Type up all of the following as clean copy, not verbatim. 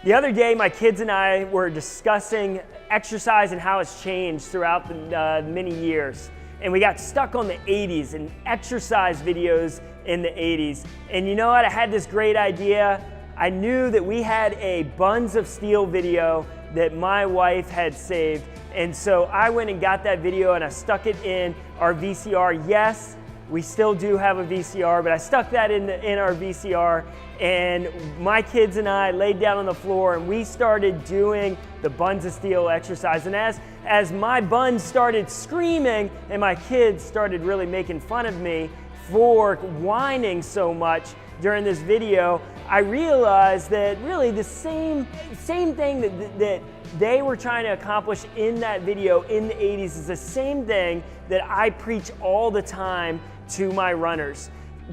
The other day, my kids and I were discussing exercise and how it's changed throughout the many years. And we got stuck on the 80s and exercise videos in the 80s. And you know what? I had this great idea. I knew that we had a Buns of Steel video that my wife had saved. And so I went and got that video and I stuck it in our VCR. Yes, we still do have a VCR, but I stuck that in our VCR, and my kids and I laid down on the floor and we started doing the Buns of Steel exercise. And as my buns started screaming and my kids started really making fun of me for whining so much during this video, I realized that really the same thing that they were trying to accomplish in that video in the 80s is the same thing that I preach all the time to my runners.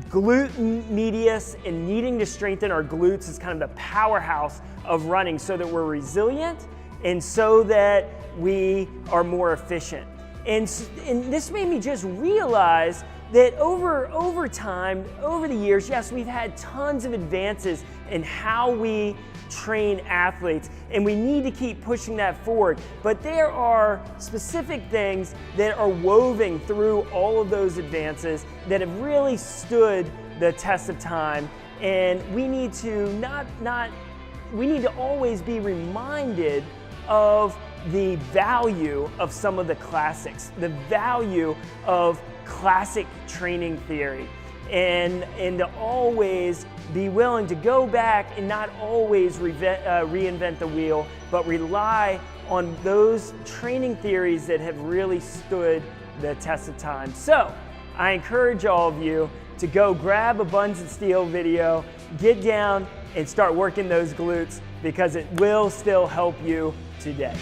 Glute medius and needing to strengthen our glutes is kind of the powerhouse of running so that we're resilient and so that we are more efficient. And this made me just realize that over time, over the years, yes, we've had tons of advances in how we train athletes, and we need to keep pushing that forward. But there are specific things that are woven through all of those advances that have really stood the test of time, and we need to we need to always be reminded of the value of some of the classics, the value of classic training theory, and to always be willing to go back and not always reinvent the wheel, but rely on those training theories that have really stood the test of time. So I encourage all of you to go grab a Buns of Steel video, get down and start working those glutes, because it will still help you today.